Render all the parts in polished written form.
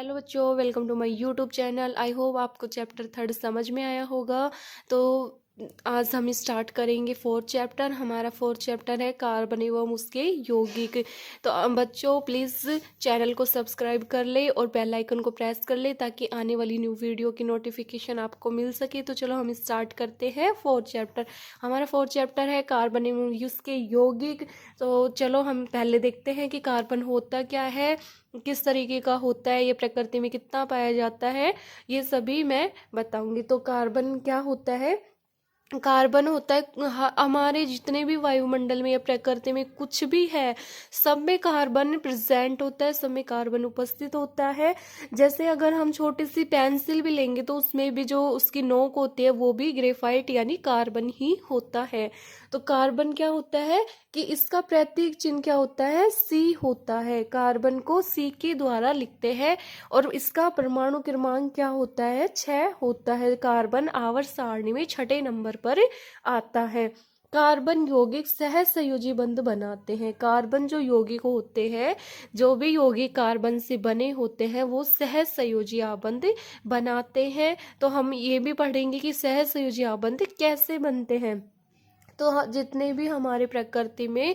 Hello बच्चों, welcome to my YouTube channel. I hope आपको chapter 3 समझ में आया होगा। तो आज हम स्टार्ट करेंगे 4th चैप्टर। हमारा 4th चैप्टर है कार्बन एवं उसके यौगिक। तो बच्चों प्लीज़ चैनल को सब्सक्राइब कर ले और बेल आइकन को प्रेस कर ले ताकि आने वाली न्यू वीडियो की नोटिफिकेशन आपको मिल सके। तो चलो हम स्टार्ट करते हैं 4th चैप्टर। हमारा 4th चैप्टर है कार्बन एवं उसके यौगिक। तो चलो हम पहले देखते हैं कि कार्बन होता क्या है, किस तरीके का होता है, ये प्रकृति में कितना पाया जाता है, ये सभी मैं बताऊंगी। तो कार्बन क्या होता है? कार्बन होता है हमारे जितने भी वायुमंडल में या प्रकृति में कुछ भी है, सब में कार्बन प्रेजेंट होता है, सब में कार्बन उपस्थित होता है। जैसे अगर हम छोटी सी पेंसिल भी लेंगे तो उसमें भी जो उसकी नोक होती है वो भी ग्रेफाइट यानी कार्बन ही होता है। तो कार्बन क्या होता है कि इसका प्रतीक चिन्ह क्या होता है? सी होता है। कार्बन को सी के द्वारा लिखते हैं और इसका परमाणु क्रमांक क्या होता है? 6 होता है। कार्बन आवर्त सारणी में 6 नंबर पर आता है। कार्बन यौगिक सहज संयोजी बंध बनाते हैं। कार्बन जो यौगिक होते हैं, जो भी यौगिक कार्बन से बने होते हैं, वो सहज संयोजी आबंध बनाते हैं। तो हम ये भी पढ़ेंगे कि सहज संयोजी आबंध कैसे बनते हैं। तो जितने भी हमारे प्रकृति में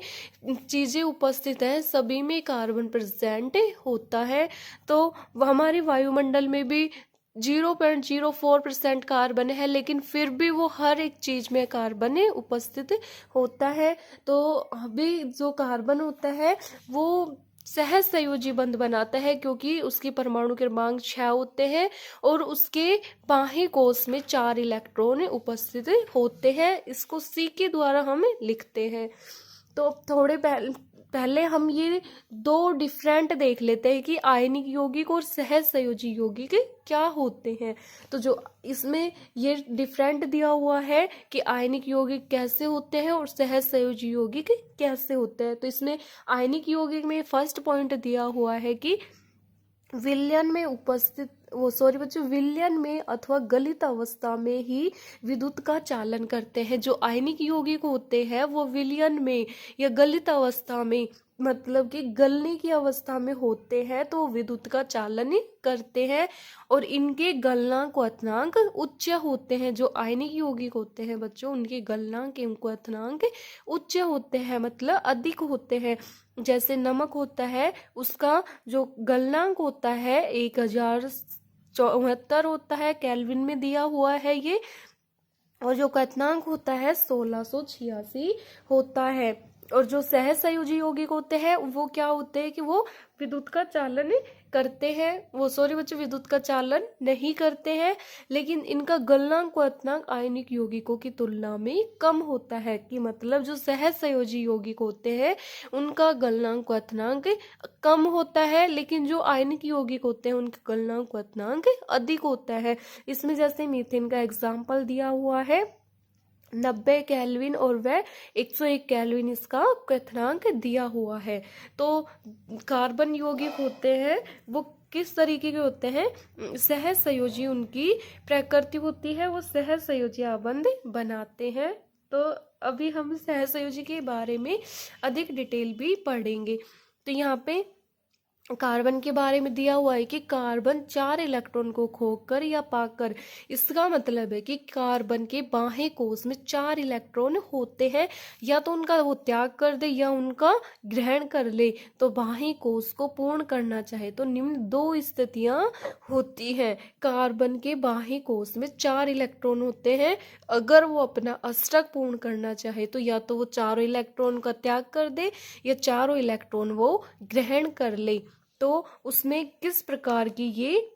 चीज़ें उपस्थित हैं सभी में कार्बन प्रेजेंट होता है। तो हमारे वायुमंडल में भी 0.04% कार्बन है, लेकिन फिर भी वो हर एक चीज में कार्बन उपस्थित होता है। तो अभी जो कार्बन होता है वो सहज संयोजी बंध बनाता है क्योंकि उसकी परमाणु क्रमांक 6 होते हैं और उसके बाह्य कोश में 4 इलेक्ट्रॉन उपस्थित होते हैं। इसको सी के द्वारा हम लिखते हैं। तो थोड़े पहले हम ये दो डिफरेंट देख लेते हैं कि आयनिक यौगिक और सहज संयोजी यौगिक क्या होते हैं। तो जो इसमें ये डिफरेंट दिया हुआ है कि आयनिक यौगिक कैसे होते हैं और सहज संयोजी यौगिक कैसे होते हैं। तो इसमें आयनिक यौगिक में फर्स्ट पॉइंट दिया हुआ है कि विलयन में उपस्थित विलयन में अथवा गलित अवस्था में ही विद्युत का चालन करते हैं। जो आयनिक यौगिक होते हैं वो विलयन में या गलित अवस्था में, मतलब कि गलने की अवस्था में होते हैं, तो विद्युत का चालन करते हैं और इनके गलनांक क्वथनांक उच्च होते हैं। जो आयनिक यौगिक होते हैं बच्चों, उनके गलनांक एवं क्वथनांक उच्च होते हैं, मतलब अधिक होते हैं। जैसे नमक होता है, उसका जो गलनांक होता है 1074 होता है, केल्विन में दिया हुआ है ये, और जो क्वथनांक होता है 1686 होता है। और जो सहज संयोजी यौगिक होते हैं वो क्या होते हैं कि वो विद्युत का चालन करते हैं, विद्युत का चालन नहीं करते हैं, लेकिन इनका गलनांक क्वथनांक आयनिक यौगिकों की तुलना में कम होता है। कि मतलब जो सहज संयोजी यौगिक होते हैं उनका गलनांक क्वथनांक कम होता है, लेकिन जो आयनिक यौगिक होते हैं उनका गलनांक क्वथनांक अधिक होता है। इसमें जैसे मीथेन का एग्जाम्पल दिया हुआ है 90 केल्विन और वह 101 केल्विन इसका क्वथनांक दिया हुआ है। तो कार्बन यौगिक होते हैं वो किस तरीके के होते हैं? सहज संयोजी उनकी प्रकृति होती है, वो सहज संयोजी आबंध बनाते हैं। तो अभी हम सहज संयोजी के बारे में अधिक डिटेल भी पढ़ेंगे। तो यहाँ पे कार्बन के बारे में दिया हुआ है कि कार्बन 4 इलेक्ट्रॉन को खोकर या पाकर, इसका मतलब है कि कार्बन के बाह्य कोश में 4 इलेक्ट्रॉन होते हैं, या तो उनका वो त्याग कर दे या उनका ग्रहण कर ले। तो बाह्य कोश को पूर्ण करना चाहे तो निम्न 2 स्थितियां होती हैं। कार्बन के बाह्य कोश में 4 इलेक्ट्रॉन होते हैं, अगर वो अपना अष्टक पूर्ण करना चाहे तो या तो वो चारों इलेक्ट्रॉन का त्याग कर दे या चारों इलेक्ट्रॉन वो ग्रहण कर ले। तो उसमें किस प्रकार की ये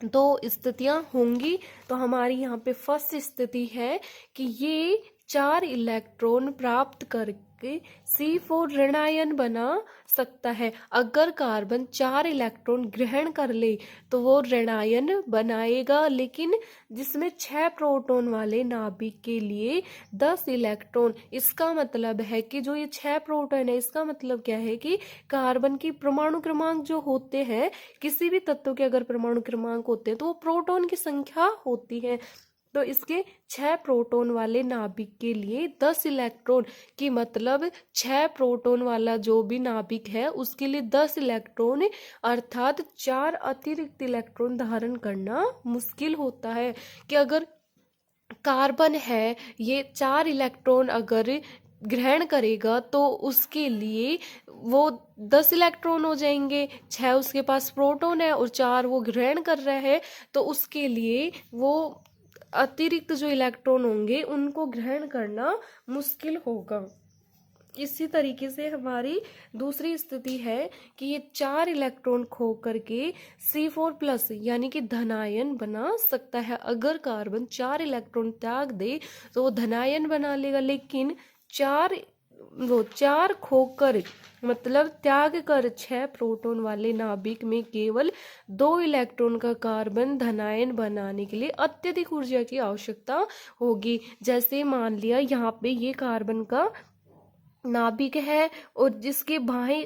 2 स्थितियां होंगी? तो हमारी यहाँ पे फर्स्ट स्थिति है कि ये 4 इलेक्ट्रॉन प्राप्त करके C4 ऋणायन बना सकता है। अगर कार्बन 4 इलेक्ट्रॉन ग्रहण कर ले तो वो ऋणायन बनाएगा, लेकिन जिसमें 6 प्रोटॉन वाले नाभिक के लिए 10 इलेक्ट्रॉन। इसका मतलब है कि जो ये 6 प्रोटॉन है, इसका मतलब क्या है कि कार्बन की परमाणु क्रमांक जो होते हैं, किसी भी तत्व के अगर परमाणु क्रमांक होते हैं तो वो प्रोटॉन की संख्या होती है। तो इसके 6 प्रोटॉन वाले नाभिक के लिए 10 इलेक्ट्रॉन की मतलब 6 प्रोटॉन वाला जो भी नाभिक है उसके लिए 10 इलेक्ट्रॉन अर्थात 4 अतिरिक्त इलेक्ट्रॉन धारण करना मुश्किल होता है। कि अगर कार्बन है ये 4 इलेक्ट्रॉन अगर ग्रहण करेगा तो उसके लिए वो 10 इलेक्ट्रॉन हो जाएंगे। 6 उसके पास प्रोटॉन है और 4 वो ग्रहण कर रहा है, तो उसके लिए वो अतिरिक्त जो इलेक्ट्रॉन होंगे उनको ग्रहण करना मुश्किल होगा। इसी तरीके से हमारी दूसरी स्थिति है कि ये 4 इलेक्ट्रॉन खो करके C4+ यानी कि धनायन बना सकता है। अगर कार्बन 4 इलेक्ट्रॉन त्याग दे तो वो धनायन बना लेगा, लेकिन 4 खोकर मतलब त्याग कर 6 प्रोटॉन वाले नाभिक में केवल 2 इलेक्ट्रॉन का कार्बन धनायन बनाने के लिए अत्यधिक ऊर्जा की आवश्यकता होगी। जैसे मान लिया यहाँ पे ये कार्बन का नाभिक है और जिसके बाएं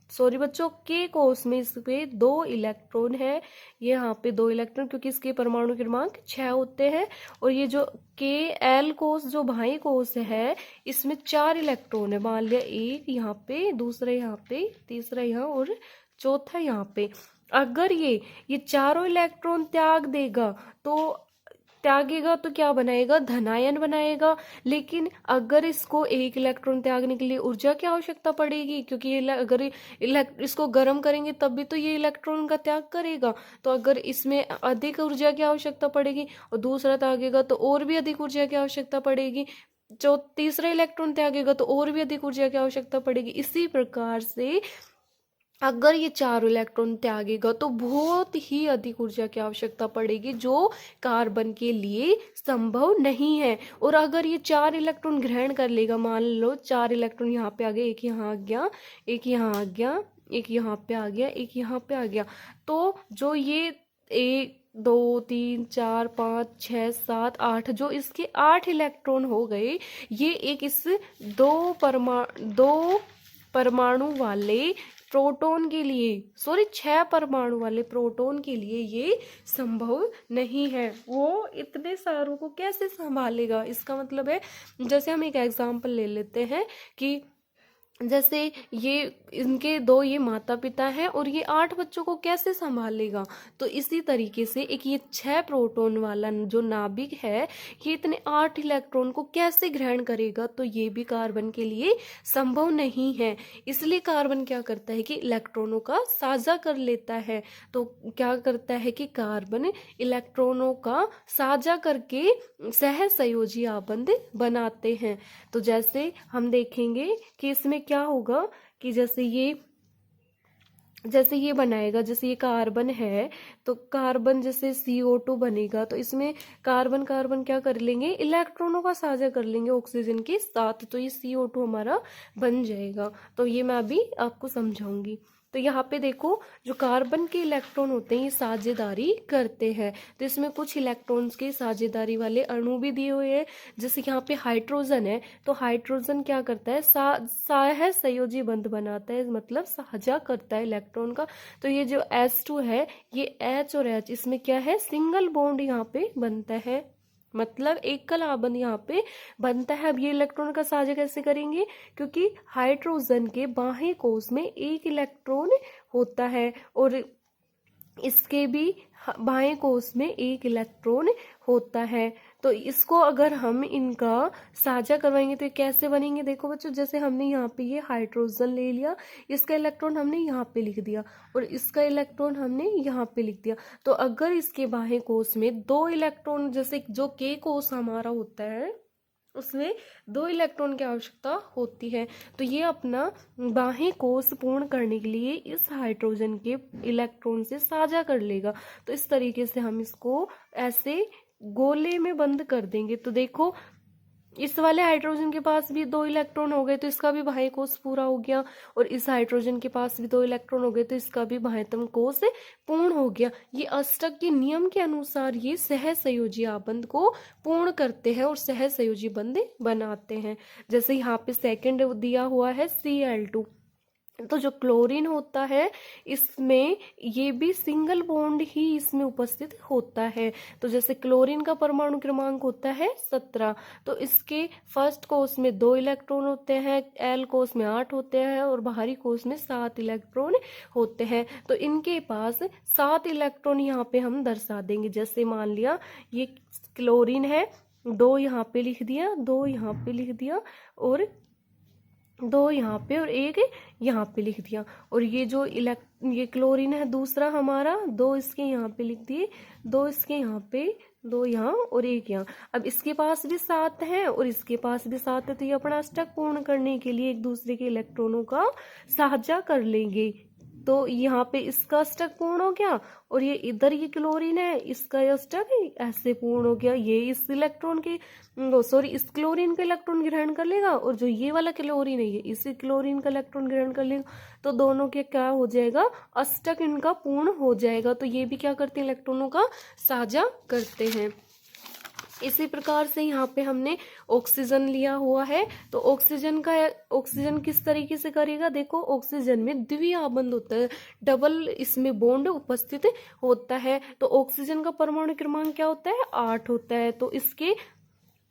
सॉरी बच्चों के कोष में इस पे 2 इलेक्ट्रॉन है। ये यहाँ पे 2 इलेक्ट्रॉन क्योंकि इसके परमाणु क्रमांक 6 होते हैं। और ये जो Kl कोष जो बाएं कोष है इसमें 4 इलेक्ट्रॉन है। मान लिया एक यहाँ पे, दूसरा यहाँ पे, तीसरा यहाँ और चौथा यहाँ पे। अगर ये चारों इलेक्ट्रॉन त्यागेगा तो क्या बनाएगा, धनायन बनाएगा। लेकिन अगर इसको 1 इलेक्ट्रॉन त्यागने के लिए ऊर्जा की आवश्यकता पड़ेगी, क्योंकि ये अगर इसको गर्म करेंगे तब भी तो ये इलेक्ट्रॉन का त्याग करेगा, तो अगर इसमें अधिक ऊर्जा की आवश्यकता पड़ेगी और दूसरा त्यागेगा तो और भी अधिक ऊर्जा की आवश्यकता पड़ेगी। जो तीसरा इलेक्ट्रॉन त्यागेगा तो और भी अधिक ऊर्जा की आवश्यकता पड़ेगी। इसी प्रकार से अगर ये 4 इलेक्ट्रॉन त्यागेगा तो बहुत ही अधिक ऊर्जा की आवश्यकता पड़ेगी, जो कार्बन के लिए संभव नहीं है। और अगर ये 4 इलेक्ट्रॉन ग्रहण कर लेगा, मान लो 4 इलेक्ट्रॉन यहाँ पे आ गए, एक यहाँ आ गया, एक यहाँ आ गया, एक यहाँ पे आ गया, एक यहाँ पे आ गया, तो जो ये 1 2 3 4 5 6 7 8 जो इसके 8 इलेक्ट्रॉन हो गए, ये एक इस 2 परमाणु वाले प्रोटॉन के लिए, सॉरी 6 परमाणु वाले प्रोटॉन के लिए ये संभव नहीं है। वो इतने सारों को कैसे संभालेगा। इसका मतलब है, जैसे हम एक एग्जांपल ले लेते हैं कि जैसे ये इनके 2 ये माता पिता हैं और ये 8 बच्चों को कैसे संभालेगा। तो इसी तरीके से एक ये 6 प्रोटॉन वाला जो नाभिक है ये इतने 8 इलेक्ट्रॉन को कैसे ग्रहण करेगा, तो ये भी कार्बन के लिए संभव नहीं है। इसलिए कार्बन क्या करता है कि इलेक्ट्रॉनों का साझा कर लेता है। तो क्या करता है कि कार्बन इलेक्ट्रॉनों का साझा करके सहसंयोजी आबंध बनाते हैं। तो जैसे हम देखेंगे कि इसमें क्या होगा कि जैसे ये बनाएगा, जैसे ये कार्बन है तो कार्बन जैसे CO2 बनेगा, तो इसमें कार्बन क्या कर लेंगे, इलेक्ट्रॉनों का साझा कर लेंगे ऑक्सीजन के साथ, तो ये CO2 हमारा बन जाएगा। तो ये मैं अभी आपको समझाऊंगी। तो यहाँ पे देखो जो कार्बन के इलेक्ट्रॉन होते हैं ये साझेदारी करते हैं। तो इसमें कुछ इलेक्ट्रॉन्स के साझेदारी वाले अणु भी दिए हुए हैं। जैसे यहाँ पे हाइड्रोजन है, तो हाइड्रोजन क्या करता है, सहसंयोजी बंध बनाता है, मतलब साझा करता है इलेक्ट्रॉन का। तो ये जो H2 है, ये H और H इसमें क्या है, सिंगल बॉन्ड यहाँ पे बनता है, मतलब एकल आबंध यहाँ पे बनता है। अब ये इलेक्ट्रॉन का साझा कैसे करेंगे, क्योंकि हाइड्रोजन के बाह्य कोश में 1 इलेक्ट्रॉन होता है और इसके भी बाएं कोश में 1 इलेक्ट्रॉन होता है। तो इसको अगर हम इनका साझा करवाएंगे तो कैसे बनेंगे, देखो बच्चों, जैसे हमने यहाँ पे ये हाइड्रोजन ले लिया, इसका इलेक्ट्रॉन हमने यहाँ पे लिख दिया और इसका इलेक्ट्रॉन हमने यहाँ पे लिख दिया। तो अगर इसके बाह्य कोश में 2 इलेक्ट्रॉन, जैसे जो K कोश हमारा होता है उसमें 2 इलेक्ट्रॉन की आवश्यकता होती है, तो ये अपना बाह्य कोश पूर्ण करने के लिए इस हाइड्रोजन के इलेक्ट्रॉन से साझा कर लेगा। तो इस तरीके से हम इसको ऐसे गोले में बंद कर देंगे। तो देखो इस वाले हाइड्रोजन के पास भी 2 इलेक्ट्रॉन हो गए तो इसका भी बाह्य कोश पूरा हो गया, और इस हाइड्रोजन के पास भी 2 इलेक्ट्रॉन हो गए तो इसका भी बाह्यतम कोश पूर्ण हो गया। ये अष्टक के नियम के अनुसार ये सहसंयोजी आबंध को पूर्ण करते हैं और सहसंयोजी बंध बनाते हैं। जैसे यहाँ पे सेकंड दिया हुआ है Cl2, तो जो क्लोरीन होता है इसमें ये भी सिंगल बॉन्ड ही इसमें उपस्थित होता है। तो जैसे क्लोरीन का परमाणु क्रमांक होता है 17, तो इसके फर्स्ट कोष में 2 इलेक्ट्रॉन होते हैं, एल कोष में 8 होते हैं और बाहरी कोष में 7 इलेक्ट्रॉन होते हैं। तो इनके पास 7 इलेक्ट्रॉन यहाँ पे हम दर्शा देंगे। जैसे मान लिया ये क्लोरीन है, 2 यहाँ पे लिख दिया, 2 यहाँ पे लिख दिया और 2 यहाँ पे और 1 यहाँ पे लिख दिया। और ये जो ये क्लोरीन है दूसरा हमारा, 2 इसके यहाँ पे लिख दिए, 2 इसके यहाँ पे, 2 यहाँ और 1 यहाँ। अब इसके पास भी 7 है और इसके पास भी 7 है, तो ये अपना अष्टक पूर्ण करने के लिए एक दूसरे के इलेक्ट्रॉनों का साझा कर लेंगे। तो यहाँ पे इसका अष्टक पूर्ण हो गया और ये इधर ये क्लोरीन है, इसका अष्टक ऐसे पूर्ण हो गया। ये इस इलेक्ट्रॉन के इस क्लोरीन का इलेक्ट्रॉन ग्रहण कर लेगा और जो ये वाला क्लोरीन है ये इस क्लोरीन का इलेक्ट्रॉन ग्रहण कर लेगा। तो दोनों के क्या हो जाएगा, अष्टक इनका पूर्ण हो जाएगा। तो ये भी क्या करते हैं, इलेक्ट्रॉनों का साझा करते हैं। इसी प्रकार से यहाँ पे हमने ऑक्सीजन लिया हुआ है। तो ऑक्सीजन किस तरीके से करेगा, देखो ऑक्सीजन में द्विआबंध होता है, डबल इसमें बॉन्ड उपस्थित होता है। तो ऑक्सीजन का परमाणु क्रमांक क्या होता है, 8 होता है। तो इसके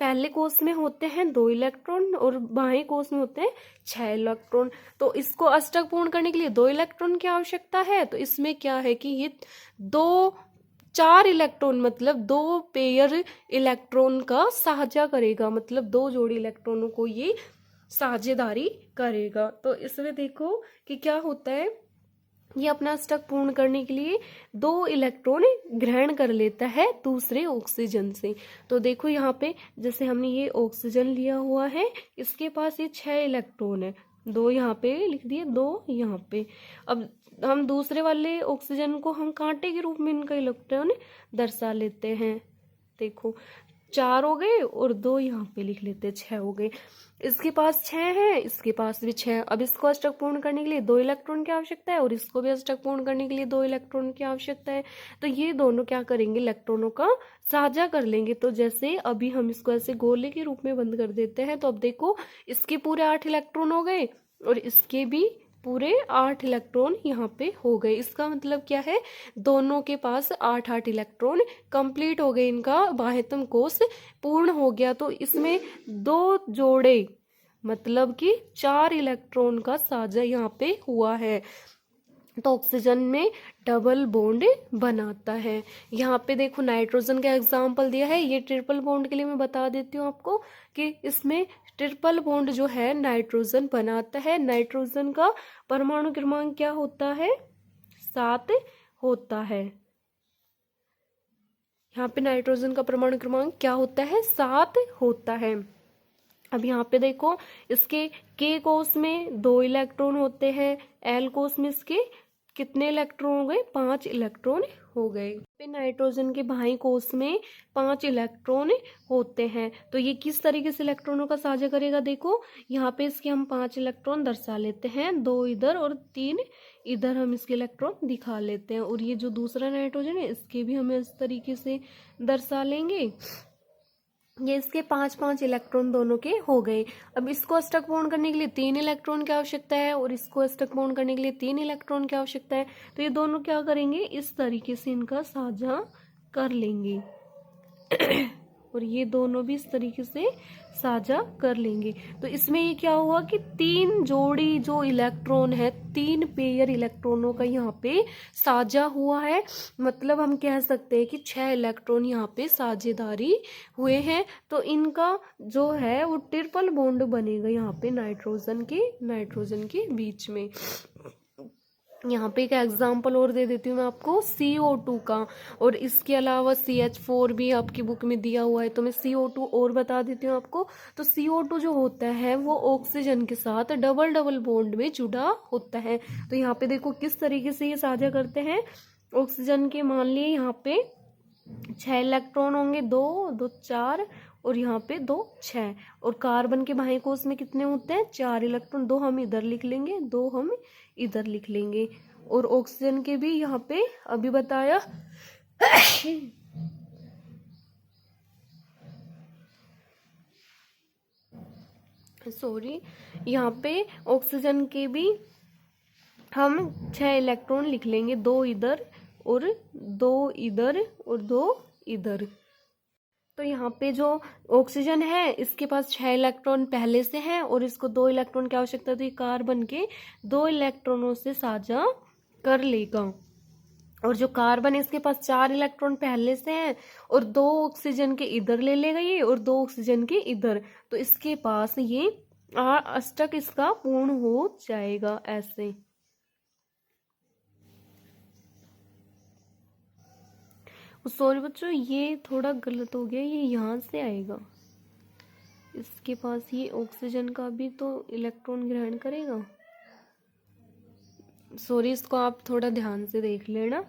पहले कोष में होते हैं 2 इलेक्ट्रॉन और बाएं कोष में होते हैं 6 इलेक्ट्रॉन। तो इसको अष्टक पूर्ण करने के लिए 2 इलेक्ट्रॉन की आवश्यकता है। तो इसमें क्या है कि ये 4 इलेक्ट्रॉन मतलब 2 पेयर इलेक्ट्रॉन का साझा करेगा, मतलब 2 जोड़ी इलेक्ट्रॉनों को ये साझेदारी करेगा। तो इसमें देखो कि क्या होता है, ये अपना अष्टक पूर्ण करने के लिए 2 इलेक्ट्रॉन ग्रहण कर लेता है दूसरे ऑक्सीजन से। तो देखो यहाँ पे जैसे हमने ये ऑक्सीजन लिया हुआ है, इसके पास ये 6 इलेक्ट्रॉन है, 2 यहाँ पे लिख दिए, 2 यहाँ पे। अब हम दूसरे वाले ऑक्सीजन को हम कांटे के रूप में इनका इलेक्ट्रॉन दर्शा लेते हैं। देखो 4 हो गए और 2 यहाँ पे लिख लेते हैं, 6 हो गए। इसके पास 6 है, इसके पास भी 6। अब इसको अष्टक पूर्ण करने के लिए 2 इलेक्ट्रॉन की आवश्यकता है और इसको भी अष्टक पूर्ण करने के लिए 2 इलेक्ट्रॉन की आवश्यकता है। तो ये दोनों क्या करेंगे, इलेक्ट्रॉनों का साझा कर लेंगे। तो जैसे अभी हम इसको ऐसे गोले के रूप में बंद कर देते हैं, तो अब देखो इसके पूरे 8 इलेक्ट्रॉन हो गए और इसके भी पूरे 8 इलेक्ट्रॉन यहाँ पे हो गए। इसका मतलब क्या है, दोनों के पास 8 इलेक्ट्रॉन कंप्लीट हो गए, इनका बाह्यतम कोष पूर्ण हो गया। तो इसमें 2 जोड़े मतलब कि 4 इलेक्ट्रॉन का साझा यहाँ पे हुआ है। तो ऑक्सीजन में डबल बॉन्ड बनाता है। यहाँ पे देखो नाइट्रोजन का एग्जाम्पल दिया है, ये ट्रिपल बॉन्ड के लिए मैं बता देती हूँ आपको कि इसमें ट्रिपल बॉन्ड जो है नाइट्रोजन बनाता है। नाइट्रोजन का परमाणु क्रमांक क्या होता है, 7 होता है। यहाँ पे नाइट्रोजन का परमाणु क्रमांक क्या होता है, 7 होता है। अब यहाँ पे देखो इसके के कोष में 2 इलेक्ट्रॉन होते हैं, एल कोष में इसके कितने इलेक्ट्रॉन हो गए, 5 इलेक्ट्रॉन हो गए। पे नाइट्रोजन के बाह्य कोष में 5 इलेक्ट्रॉन होते हैं। तो ये किस तरीके से इलेक्ट्रॉनों का साझा करेगा, देखो यहाँ पे इसके हम 5 इलेक्ट्रॉन दर्शा लेते हैं, 2 इधर और 3 इधर हम इसके इलेक्ट्रॉन दिखा लेते हैं। और ये जो दूसरा नाइट्रोजन है इसके भी हमें इस तरीके से दर्शा लेंगे। ये इसके 5-5 इलेक्ट्रॉन दोनों के हो गए। अब इसको अष्टक पूर्ण करने के लिए 3 इलेक्ट्रॉन की आवश्यकता है और इसको अष्टक पूर्ण करने के लिए 3 इलेक्ट्रॉन की आवश्यकता है। तो ये दोनों क्या करेंगे, इस तरीके से इनका साझा कर लेंगे और ये दोनों भी इस तरीके से साझा कर लेंगे। तो इसमें ये क्या हुआ कि 3 जोड़ी जो इलेक्ट्रॉन है, 3 पेयर इलेक्ट्रॉनों का यहाँ पे साझा हुआ है। मतलब हम कह सकते हैं कि 6 इलेक्ट्रॉन यहाँ पे साझेदारी हुए हैं। तो इनका जो है वो ट्रिपल बॉन्ड बनेगा यहाँ पे नाइट्रोजन के बीच में। यहाँ पे एक एग्जाम्पल और दे देती हूँ मैं आपको CO2 का, और इसके अलावा CH4 भी आपकी बुक में दिया हुआ है, तो मैं CO2 और बता देती हूँ आपको। तो CO2 जो होता है वो ऑक्सीजन के साथ डबल बॉन्ड में जुड़ा होता है। तो यहाँ पे देखो किस तरीके से ये साझा करते हैं। ऑक्सीजन के मान लिए यहाँ पे 6 इलेक्ट्रॉन होंगे, 2 4 और यहाँ पे 2 6। और कार्बन के बाह्य कोष में कितने होते हैं, 4 इलेक्ट्रॉन, 2 हम इधर लिख लेंगे, 2 हम इधर लिख लेंगे। और ऑक्सीजन के भी यहाँ पे अभी बताया सॉरी, यहाँ पे ऑक्सीजन के भी हम 6 इलेक्ट्रॉन लिख लेंगे, 2 इधर और 2 इधर और 2 इधर। तो यहाँ पे जो ऑक्सीजन है इसके पास 6 इलेक्ट्रॉन पहले से हैं और इसको 2 इलेक्ट्रॉन की आवश्यकता है, तो ये कार्बन के 2 इलेक्ट्रॉनों से साझा कर लेगा। और जो कार्बन है इसके पास 4 इलेक्ट्रॉन पहले से हैं और 2 ऑक्सीजन के इधर ले लेगा ये और 2 ऑक्सीजन के इधर, तो इसके पास ये अष्टक इसका पूर्ण हो जाएगा ऐसे। सॉरी बच्चों, ये थोड़ा गलत हो गया, ये यहाँ से आएगा, इसके पास ये ऑक्सीजन का भी तो इलेक्ट्रॉन ग्रहण करेगा। सॉरी, इसको आप थोड़ा ध्यान से देख लेना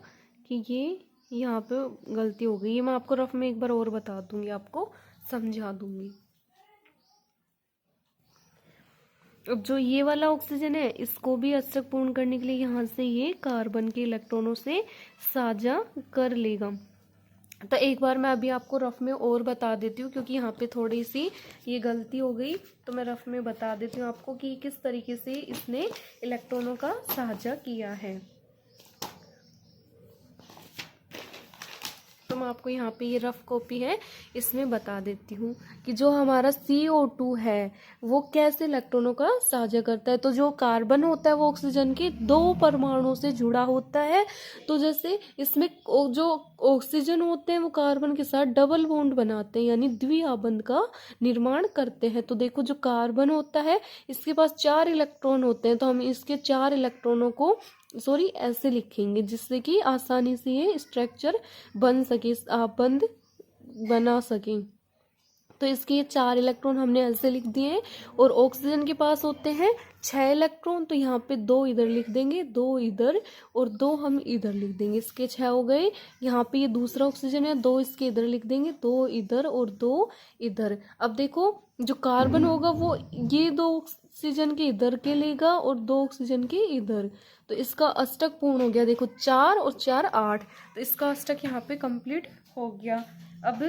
कि ये यहाँ पे गलती हो गई। ये मैं आपको रफ में एक बार और बता दूंगी, आपको समझा दूंगी। अब जो ये वाला ऑक्सीजन है इसको भी अष्टक पूर्ण करने के लिए यहाँ से ये कार्बन के इलेक्ट्रॉनों से साझा कर लेगा। तो एक बार मैं अभी आपको रफ में और बता देती हूँ, क्योंकि यहाँ पे थोड़ी सी ये गलती हो गई, तो मैं रफ में बता देती हूँ आपको कि किस तरीके से इसने इलेक्ट्रॉनों का साझा किया है। तो मैं आपको यहाँ पे ये रफ कॉपी है इसमें बता देती हूँ कि जो हमारा CO2 है वो कैसे इलेक्ट्रॉनों का साझा करता है। तो जो कार्बन होता है वो ऑक्सीजन के 2 परमाणुओं से जुड़ा होता है। तो जैसे इसमें जो ऑक्सीजन होते हैं वो कार्बन के साथ डबल बॉन्ड बनाते हैं, यानी द्विआबंध का निर्माण करते हैं। तो देखो जो कार्बन होता है इसके पास 4 इलेक्ट्रॉन होते हैं, तो हम इसके 4 इलेक्ट्रॉनों को ऐसे लिखेंगे जिससे कि आसानी से ये स्ट्रक्चर बन सके, आबंध बना सके। तो इसके 4 इलेक्ट्रॉन हमने ऐसे लिख दिए। और ऑक्सीजन के पास होते हैं 6 इलेक्ट्रॉन, तो यहाँ पे 2 इधर लिख देंगे, 2 इधर और 2 हम इधर लिख देंगे, इसके 6 हो गए। यहाँ पे ये दूसरा ऑक्सीजन है, 2 इसके इधर लिख देंगे, 2 इधर और 2 इधर। अब देखो जो कार्बन होगा वो ये 2 ऑक्सीजन के इधर के लेगा और 2 ऑक्सीजन के इधर, तो इसका अष्टक पूर्ण हो गया। देखो 4 और 4 8, तो इसका अष्टक यहाँ पे कंप्लीट हो गया। अब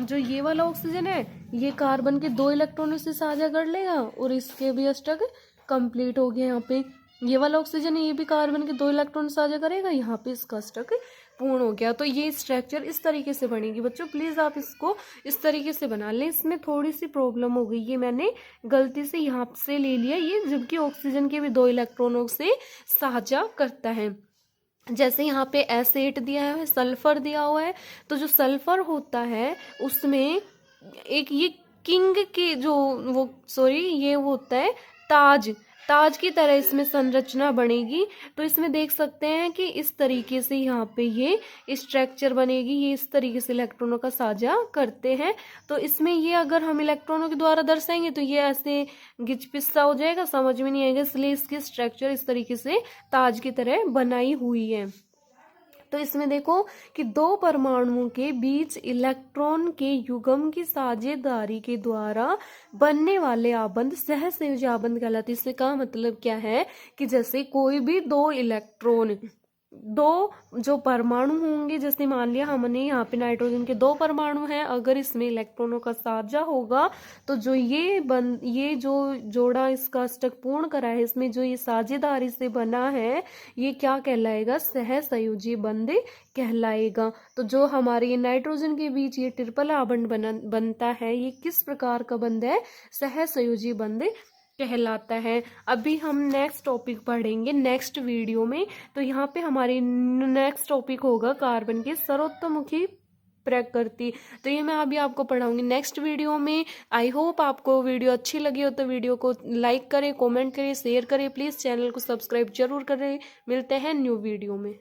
जो ये वाला ऑक्सीजन है ये कार्बन के 2 इलेक्ट्रॉनों से साझा कर लेगा और इसके भी अष्टक कंप्लीट हो गया। यहाँ पे ये वाला ऑक्सीजन है ये भी कार्बन के 2 इलेक्ट्रॉन साझा करेगा, यहाँ पे इसका अष्टक पूर्ण हो गया। तो ये स्ट्रक्चर इस तरीके से बनेगी बच्चों, प्लीज आप इसको इस तरीके से बना लें। इसमें थोड़ी सी प्रॉब्लम हो गई, ये मैंने गलती से यहाँ से ले लिया ये, जबकि ऑक्सीजन के भी 2 इलेक्ट्रॉनों से साझा करता है। जैसे यहाँ पे S8 दिया है, सल्फर दिया हुआ है, तो जो सल्फर होता है उसमें एक ये किंग के जो ये होता है ताज की तरह इसमें संरचना बनेगी। तो इसमें देख सकते हैं कि इस तरीके से यहाँ पे ये स्ट्रक्चर बनेगी, ये इस तरीके से इलेक्ट्रॉनों का साझा करते हैं। तो इसमें ये अगर हम इलेक्ट्रॉनों के द्वारा दर्शाएंगे तो ये ऐसे गिचपिस्सा हो जाएगा, समझ में नहीं आएगा, इसलिए इसकी स्ट्रक्चर इस तरीके से ताज की तरह बनाई हुई है। तो इसमें देखो कि 2 परमाणुओं के बीच इलेक्ट्रॉन के युग्म की साझेदारी के द्वारा बनने वाले आबंध सहसंयोजी आबंध कहलाते हैं। इससे का मतलब क्या है कि जैसे कोई भी 2 इलेक्ट्रॉन, 2 जो परमाणु होंगे, जैसे मान लिया हमने यहाँ पे नाइट्रोजन के 2 परमाणु हैं, अगर इसमें इलेक्ट्रॉनों का साझा होगा तो जो ये जो जोड़ा इसका अष्टक पूर्ण करा है, इसमें जो ये साझेदारी से बना है ये क्या कहलाएगा, सहसंयोजी बंध कहलाएगा। तो जो हमारे ये नाइट्रोजन के बीच ये ट्रिपल आबंध बनता है, ये किस प्रकार का बंध है, सहसंयोजी बंध कहलाता है। अभी हम नेक्स्ट टॉपिक पढ़ेंगे नेक्स्ट वीडियो में। तो यहाँ पे हमारी नेक्स्ट टॉपिक होगा कार्बन के सर्वतोमुखी प्रकृति। तो ये मैं अभी आपको पढ़ाऊंगी नेक्स्ट वीडियो में। आई होप आपको वीडियो अच्छी लगी हो तो वीडियो को लाइक करें, कमेंट करें, शेयर करें, प्लीज चैनल को सब्सक्राइब जरूर करें। मिलते हैं न्यू वीडियो में।